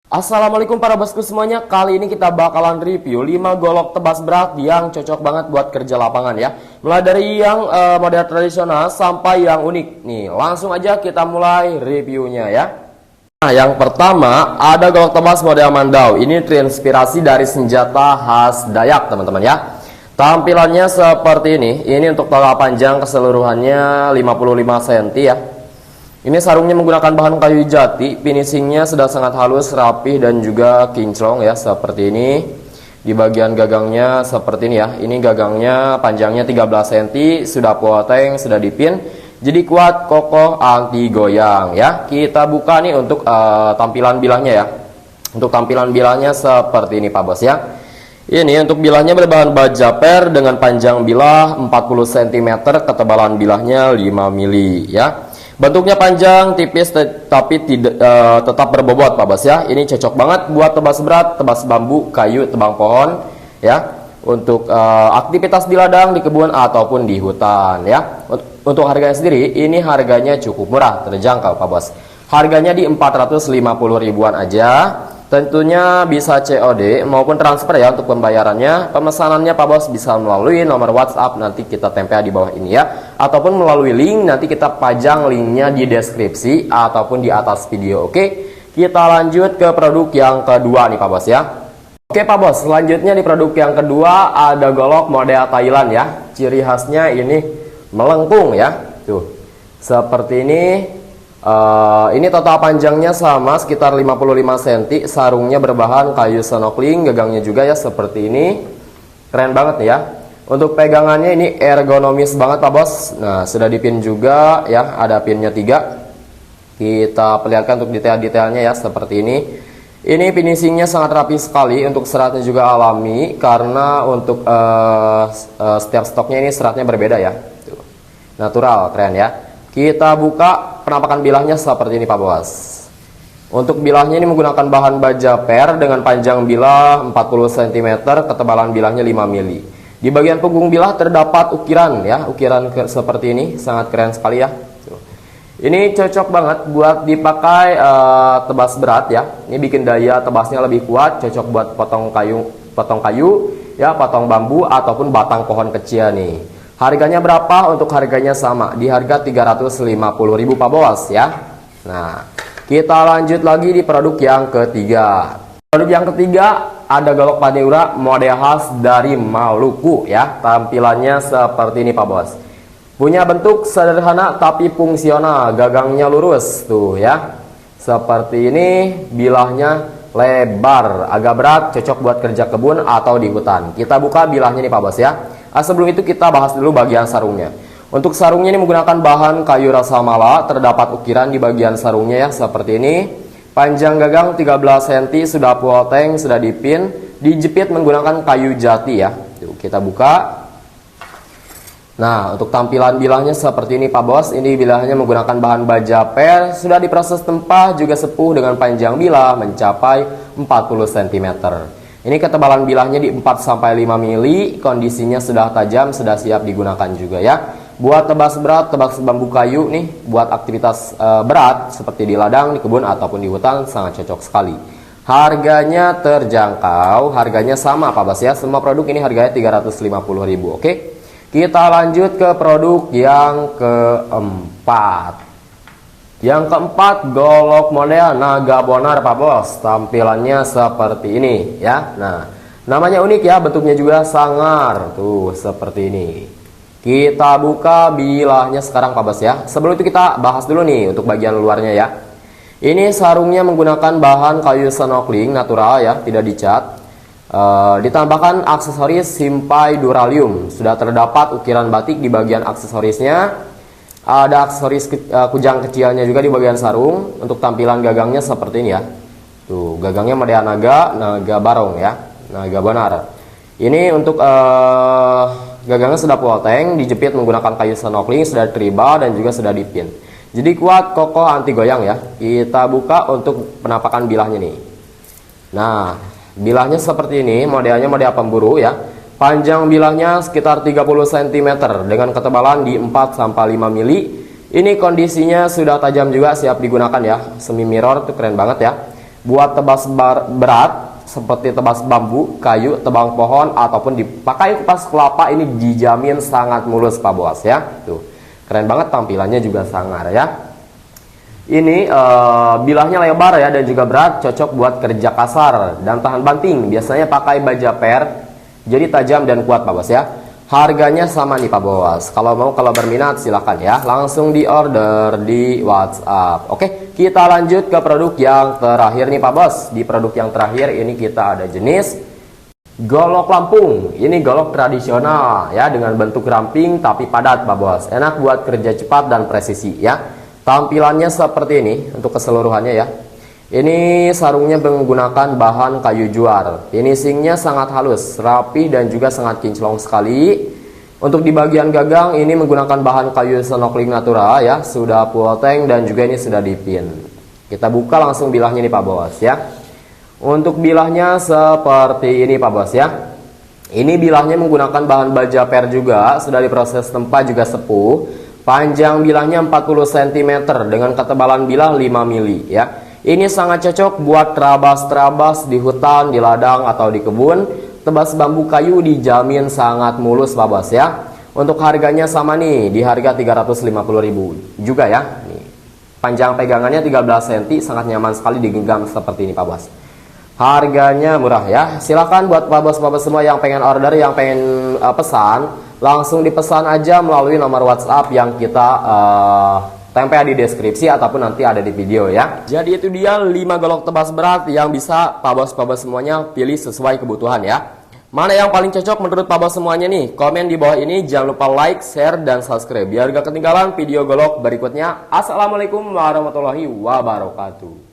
Assalamualaikum para bosku semuanya. Kali ini kita bakalan review 5 golok tebas berat yang cocok banget buat kerja lapangan ya. Mulai dari yang model tradisional sampai yang unik. Nih, langsung aja kita mulai reviewnya ya. Nah, yang pertama ada golok tebas model Mandau. Ini terinspirasi dari senjata khas Dayak, teman-teman ya. Tampilannya seperti ini. Ini untuk total panjang keseluruhannya 55 cm ya. Ini sarungnya menggunakan bahan kayu jati, finishingnya sudah sangat halus, rapih dan juga kinclong ya, seperti ini. Di bagian gagangnya seperti ini ya. Ini gagangnya panjangnya 13 cm, sudah poteng, sudah dipin. Jadi kuat, kokoh, anti goyang ya. Kita buka nih untuk tampilan bilahnya ya. Untuk tampilan bilahnya seperti ini Pak Bos ya. Ini untuk bilahnya berbahan baja per dengan panjang bilah 40 cm, ketebalan bilahnya 5 mili ya. Bentuknya panjang, tipis, tapi tetap berbobot Pak Bos ya. Ini cocok banget buat tebas berat, tebas bambu, kayu, tebang pohon ya. Untuk aktivitas di ladang, di kebun ataupun di hutan ya. Untuk harganya sendiri, ini harganya cukup murah, terjangkau Pak Bos. Harganya di 450 ribuan aja. Tentunya bisa COD maupun transfer ya untuk pembayarannya. Pemesanannya Pak Bos bisa melalui nomor WhatsApp, nanti kita tempel di bawah ini ya, ataupun melalui link, nanti kita pajang linknya di deskripsi ataupun di atas video. Oke, kita lanjut ke produk yang kedua nih Pak Bos ya. Oke Pak Bos, selanjutnya di produk yang kedua ada golok model Thailand ya. Ciri khasnya ini melengkung ya, tuh seperti ini. Ini total panjangnya sama sekitar 55 cm, sarungnya berbahan kayu senokling, gagangnya juga ya seperti ini. Keren banget nih ya. Untuk pegangannya ini ergonomis banget Pak Bos. Nah, sudah dipin juga ya, ada pinnya 3. Kita perlihatkan untuk detail-detailnya ya seperti ini. Ini finishingnya sangat rapi sekali, untuk seratnya juga alami karena untuk setiap stoknya ini seratnya berbeda ya. Tuh. Natural, keren ya. Kita buka penampakan bilahnya seperti ini Pak Bos. Untuk bilahnya ini menggunakan bahan baja per dengan panjang bilah 40 cm, ketebalan bilahnya 5 mili. Di bagian punggung bilah terdapat ukiran ya, ukiran seperti ini, sangat keren sekali ya. Ini cocok banget buat dipakai tebas berat ya. Ini bikin daya tebasnya lebih kuat, cocok buat potong kayu ya, potong bambu ataupun batang pohon kecil nih. Harganya berapa? Untuk harganya sama, di harga 350.000 Pak Bos ya. Nah, kita lanjut lagi di produk yang ketiga. Produk yang ketiga ada golok Paneura model khas dari Maluku ya. Tampilannya seperti ini Pak Bos. Punya bentuk sederhana tapi fungsional, gagangnya lurus tuh ya. Seperti ini, bilahnya lebar, agak berat, cocok buat kerja kebun atau di hutan. Kita buka bilahnya nih Pak Bos ya. Sebelum itu kita bahas dulu bagian sarungnya. Untuk sarungnya ini menggunakan bahan kayu rasa mala, terdapat ukiran di bagian sarungnya ya seperti ini. Panjang gagang 13 cm, sudah poteng, sudah dipin, dijepit menggunakan kayu jati ya. Tuh, kita buka. Nah, untuk tampilan bilahnya seperti ini Pak Bos. Ini bilahnya menggunakan bahan baja per, sudah diproses tempah, juga sepuh dengan panjang bilah mencapai 40 cm. Ini ketebalan bilahnya di 4-5 mili, kondisinya sudah tajam, sudah siap digunakan juga ya. Buat tebas berat, tebas bambu kayu nih, buat aktivitas berat seperti di ladang, di kebun ataupun di hutan sangat cocok sekali. Harganya terjangkau, harganya sama Pak Bos ya. Semua produk ini harganya 350.000. Oke. Kita lanjut ke produk yang keempat. Yang keempat, golok model Naga Bonar Pak Bos. Tampilannya seperti ini ya. Nah, namanya unik ya, bentuknya juga sangar. Tuh, seperti ini. Kita buka bilahnya sekarang Pak Bos ya. Sebelum itu kita bahas dulu nih untuk bagian luarnya ya. Ini sarungnya menggunakan bahan kayu senokling natural ya, tidak dicat. Ditambahkan aksesoris simpai duralium. Sudah terdapat ukiran batik di bagian aksesorisnya. Ada aksesoris kujang kecilnya juga di bagian sarung. Untuk tampilan gagangnya seperti ini ya. Tuh, gagangnya model naga barong ya, naga bonar. Ini untuk gagangnya sudah poteng, dijepit menggunakan kayu senokling, sudah tribal dan juga sudah dipin. Jadi kuat, kokoh, anti goyang ya. Kita buka untuk penampakan bilahnya nih. Nah, bilahnya seperti ini, modelnya model pemburu ya. Panjang bilahnya sekitar 30 cm dengan ketebalan di 4-5 mili. Ini kondisinya sudah tajam juga, siap digunakan ya. Semi mirror tuh keren banget ya. Buat tebas berat seperti tebas bambu, kayu, tebang pohon ataupun dipakai kupas kelapa, ini dijamin sangat mulus Pak Bos ya. Tuh. Keren banget, tampilannya juga sangar ya. Ini bilahnya lebar ya dan juga berat, cocok buat kerja kasar dan tahan banting. Biasanya pakai baja per, jadi tajam dan kuat Pak Bos ya. Harganya sama nih Pak Bos. Kalau berminat silahkan ya, langsung di order di WhatsApp. Oke, kita lanjut ke produk yang terakhir nih Pak Bos. Di produk yang terakhir ini kita ada jenis golok Lampung. Ini golok tradisional ya, dengan bentuk ramping tapi padat Pak Bos. Enak buat kerja cepat dan presisi ya. Tampilannya seperti ini untuk keseluruhannya ya. Ini sarungnya menggunakan bahan kayu juar. Finishingnya sangat halus, rapi dan juga sangat kinclong sekali. Untuk di bagian gagang ini menggunakan bahan kayu snorkeling natural ya. Sudah poteng dan juga ini sudah dipin. Kita buka langsung bilahnya nih Pak Bos ya. Untuk bilahnya seperti ini Pak Bos ya. Ini bilahnya menggunakan bahan baja per juga, sudah diproses tempat juga sepuh. Panjang bilahnya 40 cm dengan ketebalan bilah 5 mili ya. Ini sangat cocok buat terabas-terabas di hutan, di ladang atau di kebun. Tebas bambu kayu dijamin sangat mulus Pak Bos ya. Untuk harganya sama nih, di harga 350.000 juga ya. Nih. Panjang pegangannya 13 cm, sangat nyaman sekali digenggam seperti ini Pak Bos. Harganya murah ya. Silahkan buat Pak Bos semua yang pengen order, yang pengen pesan, langsung dipesan aja melalui nomor WhatsApp yang kita tempel di deskripsi ataupun nanti ada di video ya. Jadi itu dia 5 golok tebas berat yang bisa Pak Bos semuanya pilih sesuai kebutuhan ya. Mana yang paling cocok menurut Pak Bos semuanya nih? Komen di bawah ini, jangan lupa like, share, dan subscribe biar gak ketinggalan video golok berikutnya. Assalamualaikum warahmatullahi wabarakatuh.